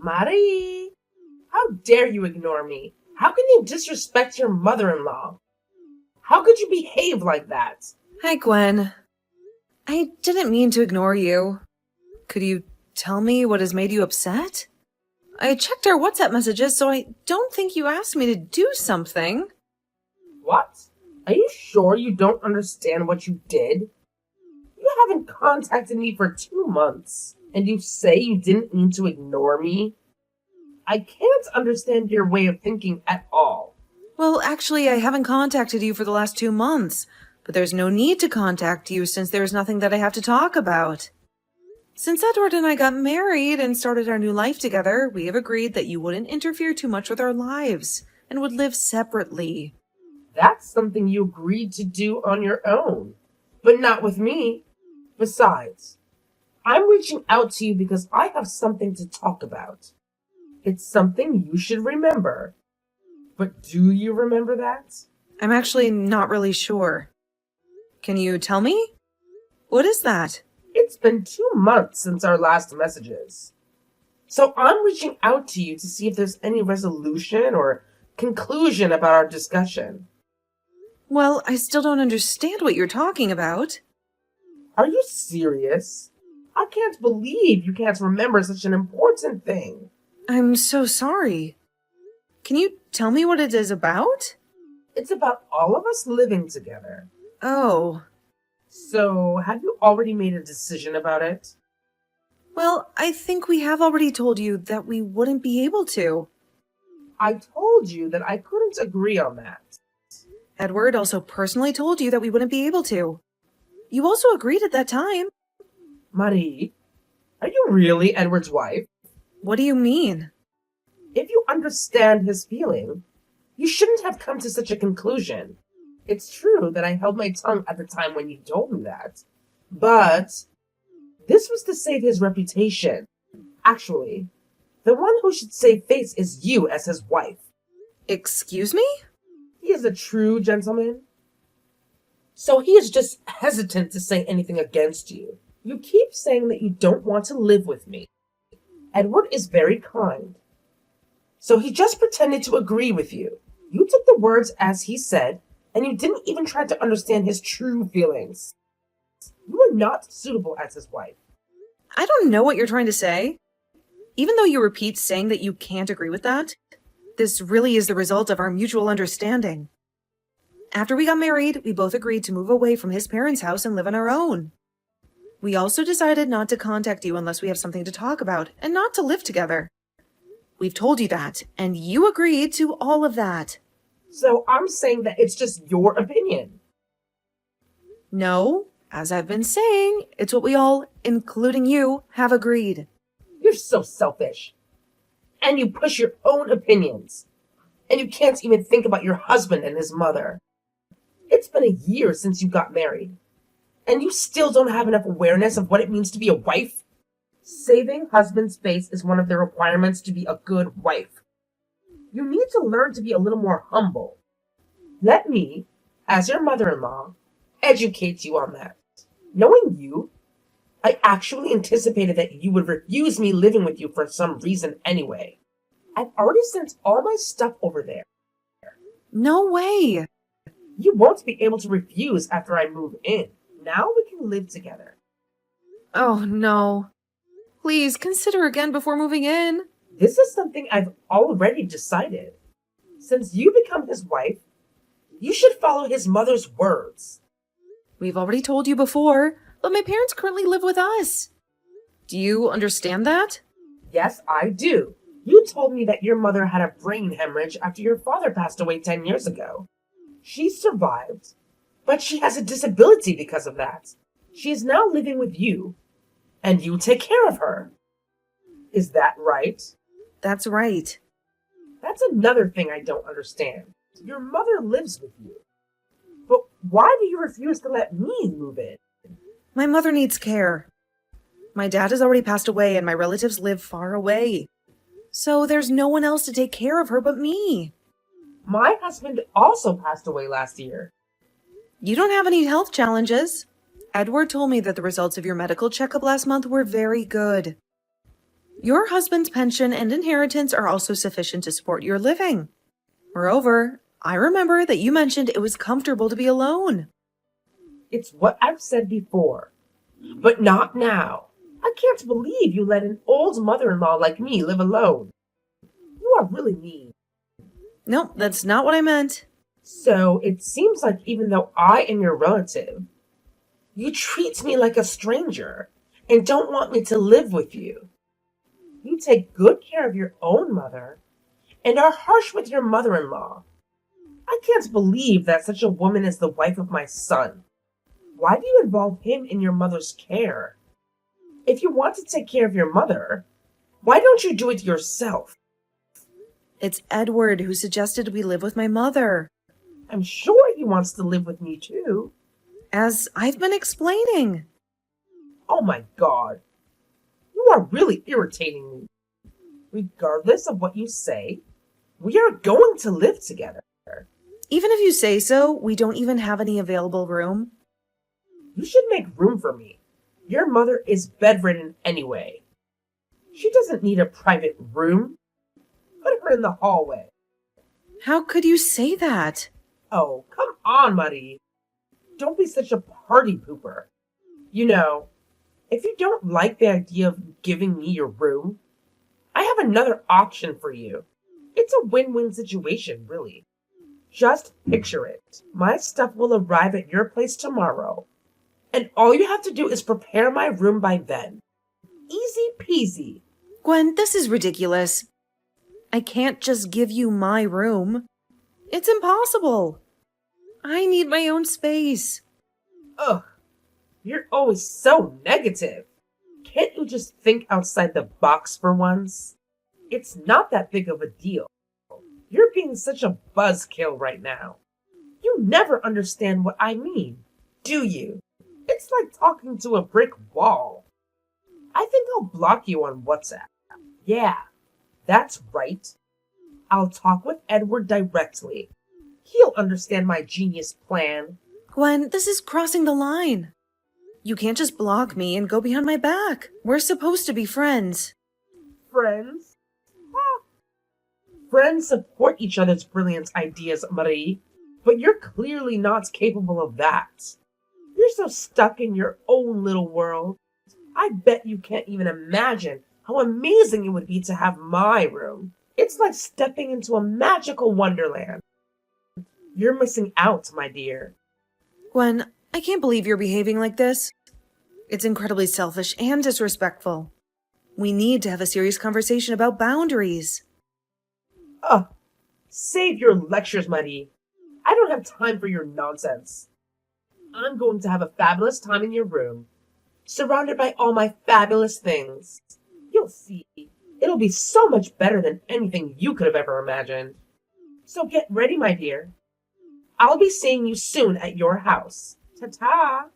Marie, how dare you ignore me? How can you disrespect your mother-in-law? How could you behave like that? Hi, Gwen. I didn't mean to ignore you. Could you tell me what has made you upset? I checked our WhatsApp messages, so I don't think you asked me to do something. What? Are you sure you don't understand what you did? You haven't contacted me for 2 months, and you say you didn't mean to ignore me? I can't understand your way of thinking at all. Well, actually, I haven't contacted you for the last 2 months, but there's no need to contact you since there's nothing that I have to talk about. Since Edward and I got married and started our new life together, we have agreed that you wouldn't interfere too much with our lives and would live separately. That's something you agreed to do on your own, but not with me. Besides, I'm reaching out to you because I have something to talk about. It's something you should remember. But do you remember that? I'm actually not really sure. Can you tell me? What is that? It's been 2 months since our last messages. So I'm reaching out to you to see if there's any resolution or conclusion about our discussion. Well, I still don't understand what you're talking about. Are you serious? I can't believe you can't remember such an important thing. I'm so sorry. Can you tell me what it is about? It's about all of us living together. Oh. So, have you already made a decision about it? Well, I think we have already told you that we wouldn't be able to. I told you that I couldn't agree on that. Edward also personally told you that we wouldn't be able to. You also agreed at that time. Marie, are you really Edward's wife? What do you mean? If you understand his feeling, you shouldn't have come to such a conclusion. It's true that I held my tongue at the time when you told me that, but this was to save his reputation. Actually, the one who should save face is you as his wife. Excuse me? He is a true gentleman. So he is just hesitant to say anything against you. You keep saying that you don't want to live with me. Edward is very kind. So he just pretended to agree with you. You took the words as he said, and you didn't even try to understand his true feelings. You are not suitable as his wife. I don't know what you're trying to say. Even though you repeat saying that you can't agree with that, this really is the result of our mutual understanding. After we got married, we both agreed to move away from his parents' house and live on our own. We also decided not to contact you unless we have something to talk about, and not to live together. We've told you that, and you agreed to all of that. So I'm saying that it's just your opinion. No, as I've been saying, it's what we all, including you, have agreed. You're so selfish. And you push your own opinions. And you can't even think about your husband and his mother. It's been a year since you got married. And you still don't have enough awareness of what it means to be a wife? Saving husband's face is one of the requirements to be a good wife. You need to learn to be a little more humble. Let me, as your mother-in-law, educate you on that. Knowing you, I actually anticipated that you would refuse me living with you for some reason anyway. I've already sent all my stuff over there. No way. You won't be able to refuse after I move in. Now we can live together. Oh, no. Please consider again before moving in. This is something I've already decided. Since you become his wife, you should follow his mother's words. We've already told you before, but my parents currently live with us. Do you understand that? Yes, I do. You told me that your mother had a brain hemorrhage after your father passed away 10 years ago. She survived, but she has a disability because of that. She is now living with you, and you take care of her. Is that right? That's right. That's another thing I don't understand. Your mother lives with you. But why do you refuse to let me move in? My mother needs care. My dad has already passed away and my relatives live far away. So there's no one else to take care of her but me. My husband also passed away last year. You don't have any health challenges. Edward told me that the results of your medical checkup last month were very good. Your husband's pension and inheritance are also sufficient to support your living. Moreover, I remember that you mentioned it was comfortable to be alone. It's what I've said before, but not now. I can't believe you let an old mother-in-law like me live alone. You are really mean. No, that's not what I meant. So it seems like even though I am your relative, you treat me like a stranger and don't want me to live with you. You take good care of your own mother and are harsh with your mother-in-law. I can't believe that such a woman is the wife of my son. Why do you involve him in your mother's care? If you want to take care of your mother, why don't you do it yourself? It's Edward who suggested we live with my mother. I'm sure he wants to live with me too. As I've been explaining. Oh my God. You are really irritating me. Regardless of what you say, we are going to live together. Even if you say so, we don't even have any available room. You should make room for me. Your mother is bedridden anyway. She doesn't need a private room. Put her in the hallway. How could you say that? Oh, come on, Marie. Don't be such a party pooper. You know, if you don't like the idea of giving me your room, I have another option for you. It's a win-win situation, really. Just picture it. My stuff will arrive at your place tomorrow, and all you have to do is prepare my room by then. Easy peasy. Gwen, this is ridiculous. I can't just give you my room. It's impossible. I need my own space. Ugh, you're always so negative. Can't you just think outside the box for once? It's not that big of a deal. You're being such a buzzkill right now. You never understand what I mean, do you? It's like talking to a brick wall. I think I'll block you on WhatsApp. Yeah, that's right. I'll talk with Edward directly. He'll understand my genius plan. Gwen, this is crossing the line. You can't just block me and go behind my back. We're supposed to be friends. Friends? Huh. Friends support each other's brilliant ideas, Marie, but you're clearly not capable of that. You're so stuck in your own little world. I bet you can't even imagine how amazing it would be to have my room. It's like stepping into a magical wonderland. You're missing out, my dear. Gwen, I can't believe you're behaving like this. It's incredibly selfish and disrespectful. We need to have a serious conversation about boundaries. Ugh, save your lectures, Marie. I don't have time for your nonsense. I'm going to have a fabulous time in your room, surrounded by all my fabulous things. You'll see. It'll be so much better than anything you could have ever imagined. So get ready, my dear. I'll be seeing you soon at your house. Ta-ta!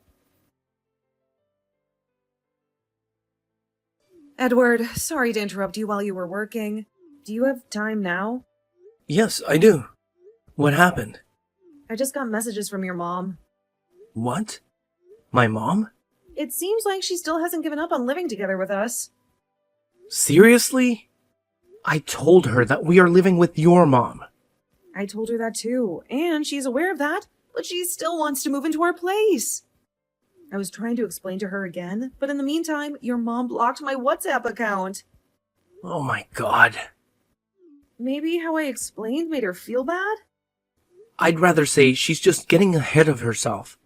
Edward, sorry to interrupt you while you were working. Do you have time now? Yes, I do. What happened? I just got messages from your mom. What? My mom? It seems like she still hasn't given up on living together with us. Seriously? I told her that we are living with your mom. I told her that too, and she's aware of that, but she still wants to move into our place. I was trying to explain to her again, but in the meantime, your mom blocked my WhatsApp account. Oh my God. Maybe how I explained made her feel bad? I'd rather say she's just getting ahead of herself.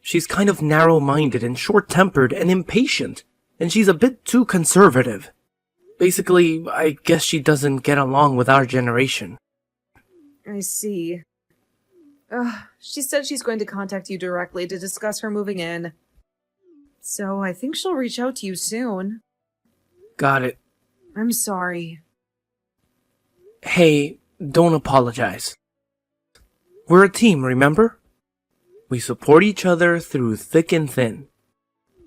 She's kind of narrow-minded and short-tempered and impatient, and she's a bit too conservative. Basically, I guess she doesn't get along with our generation. I see. She said she's going to contact you directly to discuss her moving in. So I think she'll reach out to you soon. Got it. I'm sorry. Hey, don't apologize. We're a team, remember? We support each other through thick and thin.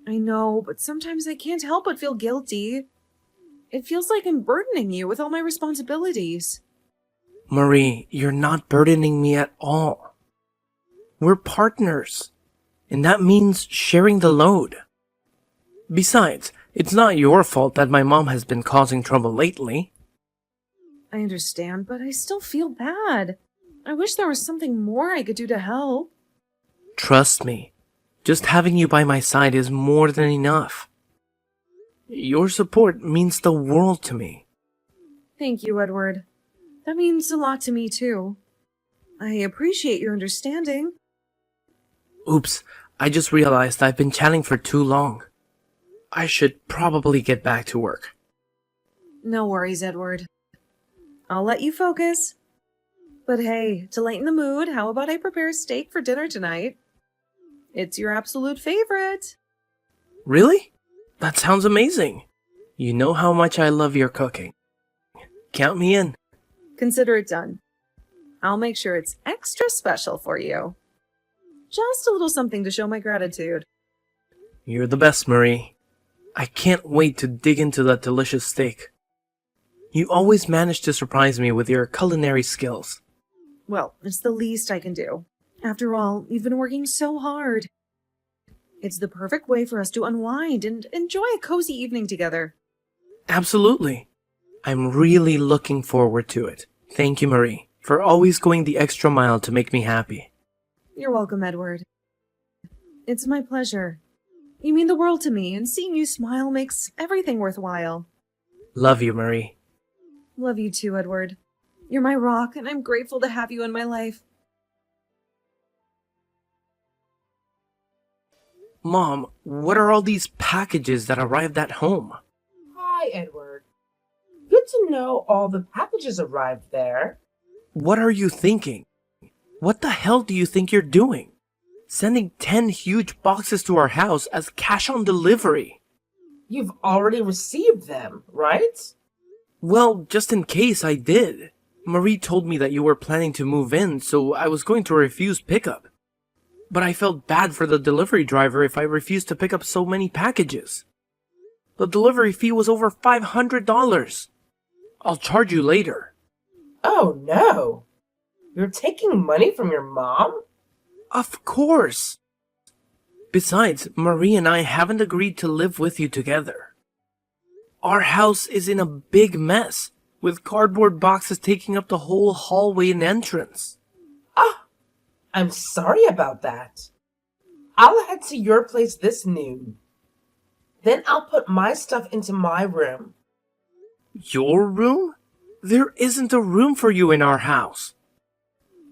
I know, but sometimes I can't help but feel guilty. It feels like I'm burdening you with all my responsibilities. Marie, you're not burdening me at all. We're partners, and that means sharing the load. Besides, It's not your fault that my mom has been causing trouble lately. I understand, but I still feel bad. I wish there was something more I could do to help. Trust me, just having you by my side is more than enough. Your support means the world to me. Thank you, Edward. That means a lot to me, too. I appreciate your understanding. Oops, I just realized I've been chatting for too long. I should probably get back to work. No worries, Edward. I'll let you focus. But hey, to lighten the mood, how about I prepare steak for dinner tonight? It's your absolute favorite. Really? That sounds amazing. You know how much I love your cooking. Count me in. Consider it done. I'll make sure it's extra special for you. Just a little something to show my gratitude. You're the best, Marie. I can't wait to dig into that delicious steak. You always manage to surprise me with your culinary skills. Well, it's the least I can do. After all, you've been working so hard. It's the perfect way for us to unwind and enjoy a cozy evening together. Absolutely. I'm really looking forward to it. Thank you, Marie, for always going the extra mile to make me happy. You're welcome, Edward. It's my pleasure. You mean the world to me, and seeing you smile makes everything worthwhile. Love you, Marie. Love you too, Edward. You're my rock, and I'm grateful to have you in my life. Mom, what are all these packages that arrived at home? Hi, Edward. Good to know all the packages arrived there. What are you thinking? What the hell do you think you're doing? Sending 10 huge boxes to our house as cash on delivery. You've already received them, right? Well, just in case I did. Marie told me that you were planning to move in, so I was going to refuse pickup. But I felt bad for the delivery driver if I refused to pick up so many packages. The delivery fee was over $500. I'll charge you later. Oh no! You're taking money from your mom? Of course! Besides, Marie and I haven't agreed to live with you together. Our house is in a big mess, with cardboard boxes taking up the whole hallway and entrance. Ah, I'm sorry about that. I'll head to your place this noon. Then I'll put my stuff into my room. Your room? There isn't a room for you in our house.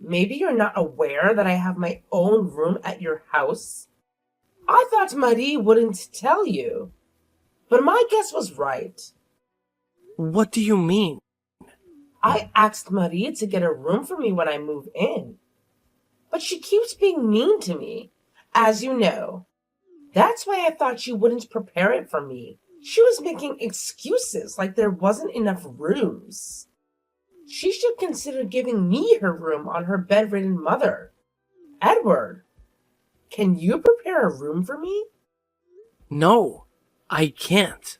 Maybe you're not aware that I have my own room at your house? I thought Marie wouldn't tell you. But my guess was right. What do you mean? I asked Marie to get a room for me when I move in. But she keeps being mean to me, as you know. That's why I thought she wouldn't prepare it for me. She was making excuses like there wasn't enough rooms. She should consider giving me her room on her bedridden mother. Edward, can you prepare a room for me? No, I can't.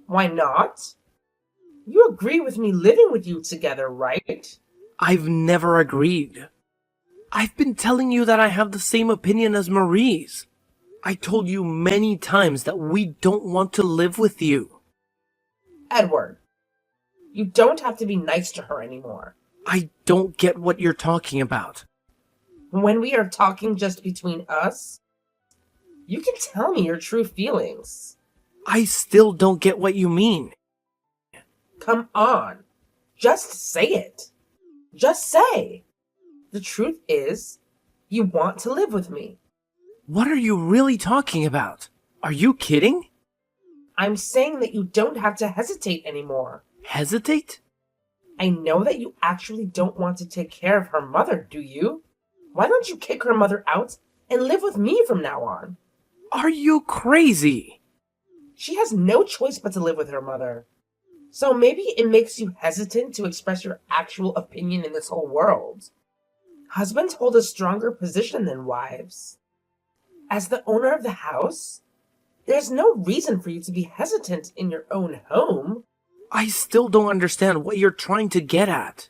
Why not? You agree with me living with you together, right? I've never agreed. I've been telling you that I have the same opinion as Marie's. I told you many times that we don't want to live with you. Edward, you don't have to be nice to her anymore. I don't get what you're talking about. When we are talking just between us, you can tell me your true feelings. I still don't get what you mean. Come on, just say it. Just say. The truth is, you want to live with me. What are you really talking about? Are you kidding? I'm saying that you don't have to hesitate anymore. Hesitate? I know that you actually don't want to take care of her mother, do you? Why don't you kick her mother out and live with me from now on? Are you crazy? She has no choice but to live with her mother. So maybe it makes you hesitant to express your actual opinion in this whole world. Husbands hold a stronger position than wives. As the owner of the house, there's no reason for you to be hesitant in your own home. I still don't understand what you're trying to get at.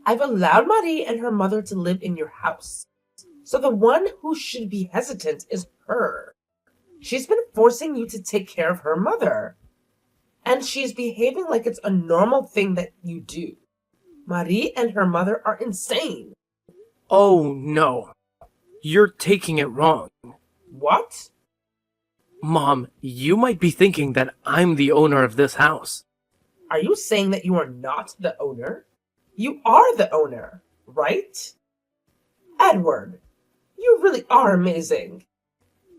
I've allowed Marie and her mother to live in your house. So the one who should be hesitant is her. She's been forcing you to take care of her mother. And she's behaving like it's a normal thing that you do. Marie and her mother are insane. Oh no. You're taking it wrong. What? Mom, you might be thinking that I'm the owner of this house. Are you saying that you are not the owner? You are the owner, right? Edward, you really are amazing.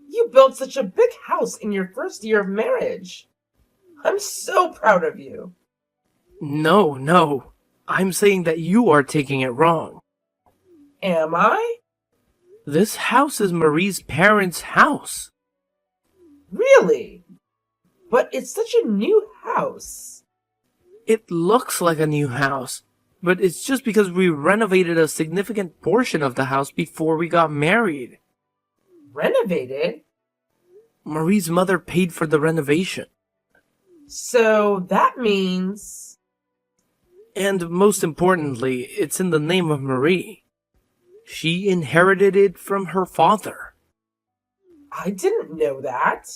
You built such a big house in your first year of marriage. I'm so proud of you. No. I'm saying that you are taking it wrong. Am I? This house is Marie's parents' house. Really? But it's such a new house. It looks like a new house, but it's just because we renovated a significant portion of the house before we got married. Renovated? Marie's mother paid for the renovation. So that means... And most importantly, it's in the name of Marie. She inherited it from her father. I didn't know that.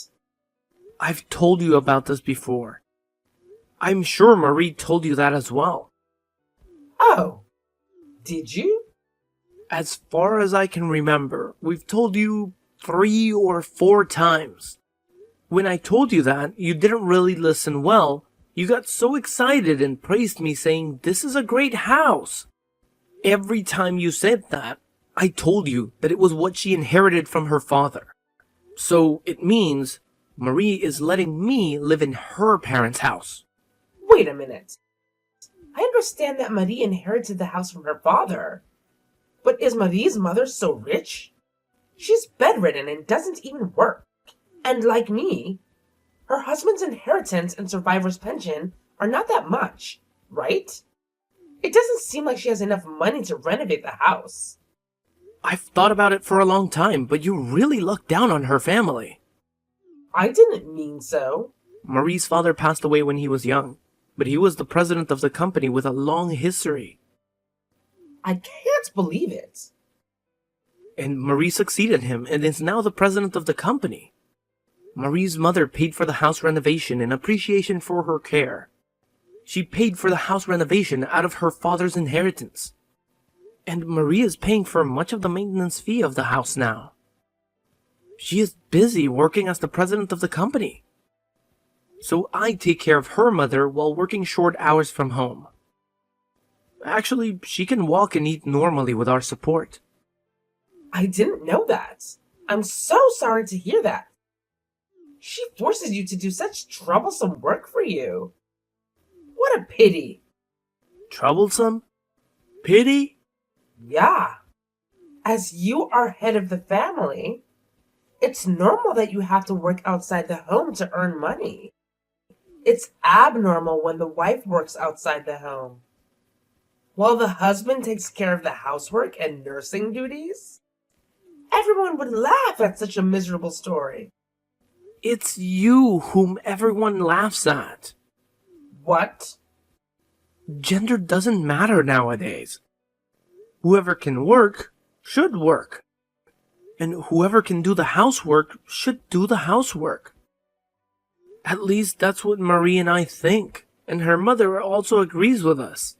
I've told you about this before. I'm sure Marie told you that as well. Oh, did you? As far as I can remember, we've told you 3 or 4 times. When I told you that, you didn't really listen well. You got so excited and praised me, saying, "This is a great house." Every time you said that, I told you that it was what she inherited from her father. So it means Marie is letting me live in her parents' house. Wait a minute. I understand that Marie inherited the house from her father. But is Marie's mother so rich? She's bedridden and doesn't even work. And like me, her husband's inheritance and survivor's pension are not that much, right? It doesn't seem like she has enough money to renovate the house. I've thought about it for a long time, but you really look down on her family. I didn't mean so. Marie's father passed away when he was young, but he was the president of the company with a long history. I can't believe it. And Marie succeeded him and is now the president of the company. Marie's mother paid for the house renovation in appreciation for her care. She paid for the house renovation out of her father's inheritance. And Marie is paying for much of the maintenance fee of the house now. She is busy working as the president of the company. So I take care of her mother while working short hours from home. Actually, she can walk and eat normally with our support. I didn't know that. I'm so sorry to hear that. She forces you to do such troublesome work for you. What a pity. Troublesome? Pity? Yeah. As you are head of the family, it's normal that you have to work outside the home to earn money. It's abnormal when the wife works outside the home, while the husband takes care of the housework and nursing duties. Everyone would laugh at such a miserable story. It's you whom everyone laughs at. What? Gender doesn't matter nowadays. Whoever can work should work. And whoever can do the housework should do the housework. At least that's what Marie and I think, and her mother also agrees with us.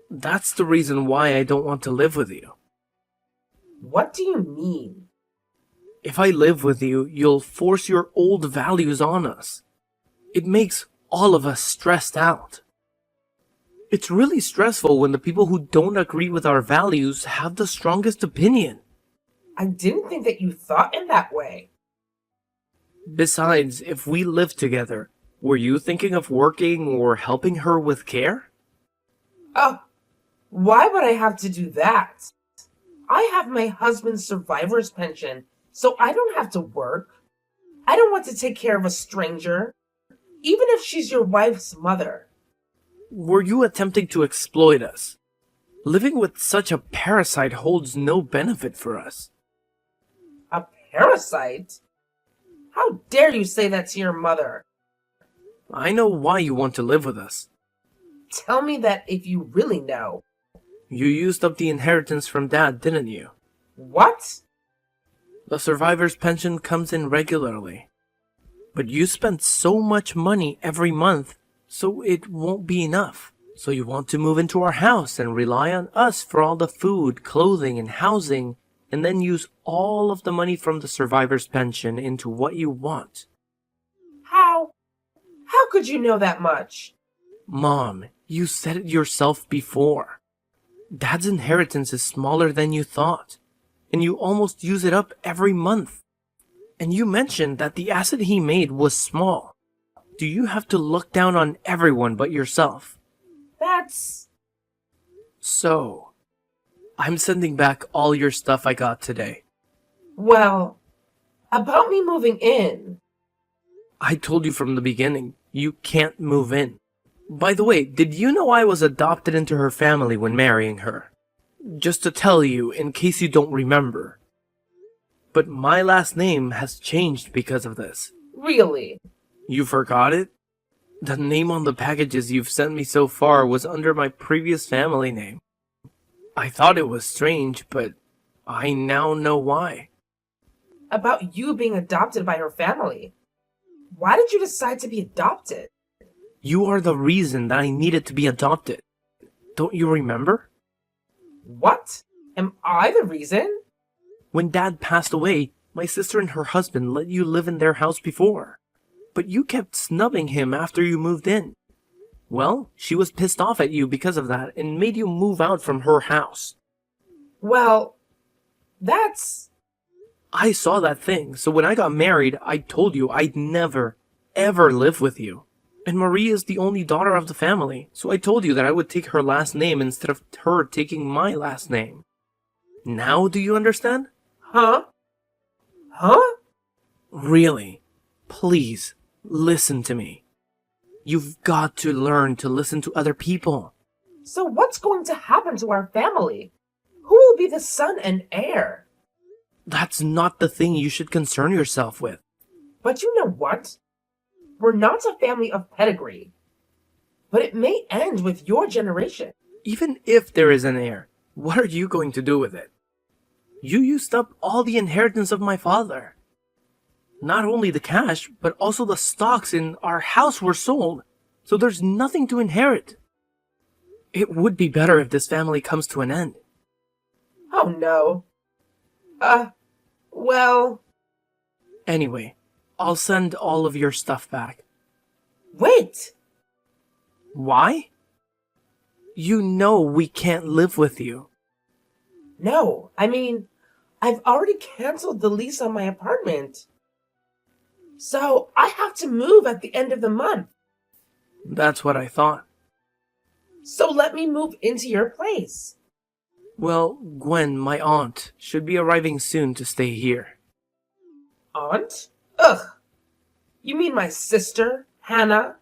That's the reason why I don't want to live with you. What do you mean? If I live with you, you'll force your old values on us. It makes all of us stressed out. It's really stressful when the people who don't agree with our values have the strongest opinion. I didn't think that you thought in that way. Besides, if we live together, were you thinking of working or helping her with care? Oh, why would I have to do that? I have my husband's survivor's pension, so I don't have to work. I don't want to take care of a stranger, even if she's your wife's mother. Were you attempting to exploit us? Living with such a parasite holds no benefit for us. A parasite? How dare you say that to your mother? I know why you want to live with us. Tell me that if you really know. You used up the inheritance from Dad, didn't you? What? The survivor's pension comes in regularly. But you spend so much money every month, so it won't be enough. So you want to move into our house and rely on us for all the food, clothing, and housing, and then use all of the money from the survivor's pension into what you want. How? How could you know that much? Mom, you said it yourself before. Dad's inheritance is smaller than you thought, and you almost use it up every month. And you mentioned that the asset he made was small. Do you have to look down on everyone but yourself? That's... So, I'm sending back all your stuff I got today. Well, about me moving in. I told you from the beginning, you can't move in. By the way, did you know I was adopted into her family when marrying her? Just to tell you, in case you don't remember. But my last name has changed because of this. Really? You forgot it? The name on the packages you've sent me so far was under my previous family name. I thought it was strange, but I now know why. About you being adopted by her family. Why did you decide to be adopted? You are the reason that I needed to be adopted. Don't you remember? What? Am I the reason? When Dad passed away, my sister and her husband let you live in their house before. But you kept snubbing him after you moved in. Well, she was pissed off at you because of that and made you move out from her house. Well, that's... I saw that thing, so when I got married, I told you I'd never, ever live with you. And Marie is the only daughter of the family, so I told you that I would take her last name instead of her taking my last name. Now do you understand? Huh? Huh? Really, please, listen to me. You've got to learn to listen to other people. So what's going to happen to our family? Who will be the son and heir? That's not the thing you should concern yourself with. But you know what? We're not a family of pedigree. But it may end with your generation. Even if there is an heir, what are you going to do with it? You used up all the inheritance of my father. Not only the cash, but also the stocks in our house were sold, so there's nothing to inherit. It would be better if this family comes to an end. Oh no. Well... Anyway, I'll send all of your stuff back. Wait! Why? You know we can't live with you. No, I mean, I've already canceled the lease on my apartment. So I have to move at the end of the month. That's what I thought. So let me move into your place. Well, Gwen, my aunt, should be arriving soon to stay here. Aunt? Ugh. You mean my sister, Hannah?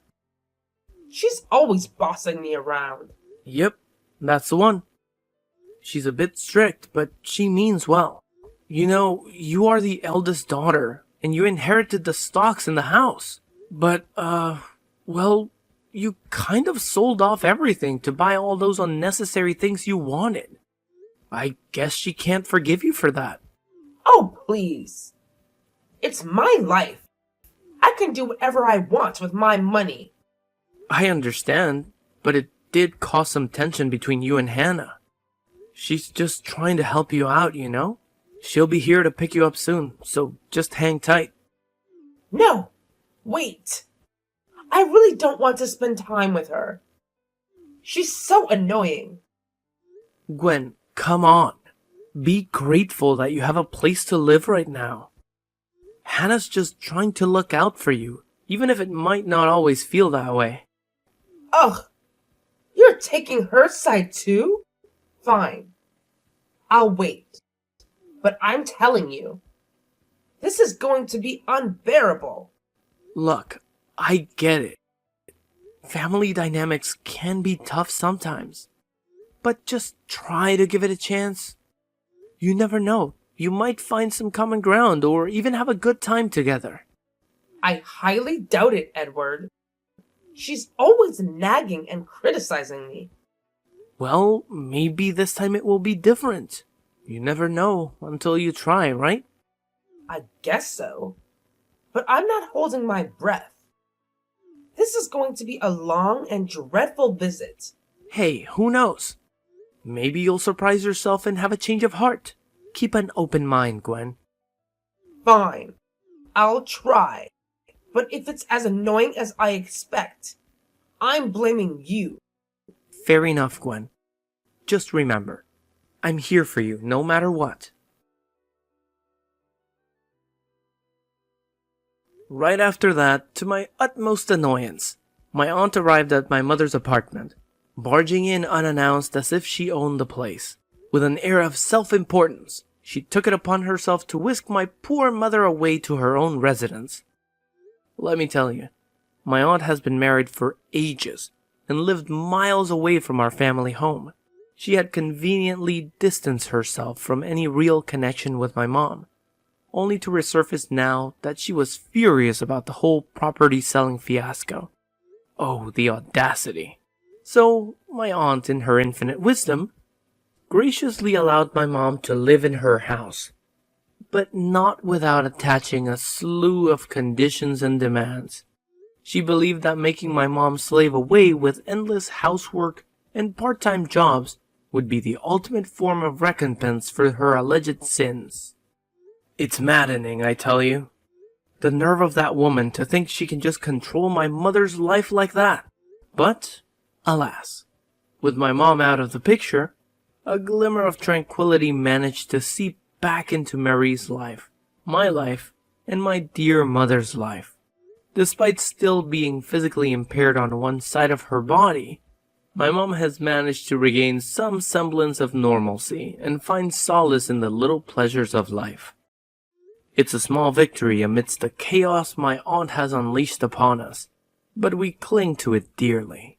She's always bossing me around. Yep, that's the one. She's a bit strict, but she means well. You know, you are the eldest daughter, and you inherited the stocks in the house. But, well, you kind of sold off everything to buy all those unnecessary things you wanted. I guess she can't forgive you for that. Oh, please. It's my life. I can do whatever I want with my money. I understand, but it did cause some tension between you and Hannah. She's just trying to help you out, you know? She'll be here to pick you up soon, so just hang tight. No, wait. I really don't want to spend time with her. She's so annoying. Gwen, come on. Be grateful that you have a place to live right now. Hannah's just trying to look out for you, even if it might not always feel that way. Ugh, you're taking her side too? Fine. I'll wait. But I'm telling you, this is going to be unbearable. Look, I get it. Family dynamics can be tough sometimes. But just try to give it a chance. You never know. You might find some common ground or even have a good time together. I highly doubt it, Edward. She's always nagging and criticizing me. Well, maybe this time it will be different. You never know until you try, right? I guess so. But I'm not holding my breath. This is going to be a long and dreadful visit. Hey, who knows? Maybe you'll surprise yourself and have a change of heart. Keep an open mind, Gwen. Fine. I'll try. But if it's as annoying as I expect, I'm blaming you. Fair enough, Gwen. Just remember, I'm here for you no matter what. Right after that, to my utmost annoyance, my aunt arrived at my mother's apartment, barging in unannounced as if she owned the place. With an air of self-importance, she took it upon herself to whisk my poor mother away to her own residence. Let me tell you, my aunt has been married for ages and lived miles away from our family home. She had conveniently distanced herself from any real connection with my mom, only to resurface now that she was furious about the whole property selling fiasco. Oh, the audacity. So, my aunt, in her infinite wisdom, graciously allowed my mom to live in her house, but not without attaching a slew of conditions and demands. She believed that making my mom slave away with endless housework and part-time jobs would be the ultimate form of recompense for her alleged sins. It's maddening, I tell you. The nerve of that woman to think she can just control my mother's life like that. But, alas, with my mom out of the picture, a glimmer of tranquility managed to seep back into Marie's life, my life, and my dear mother's life. Despite still being physically impaired on one side of her body, my mom has managed to regain some semblance of normalcy and find solace in the little pleasures of life. It's a small victory amidst the chaos my aunt has unleashed upon us, but we cling to it dearly.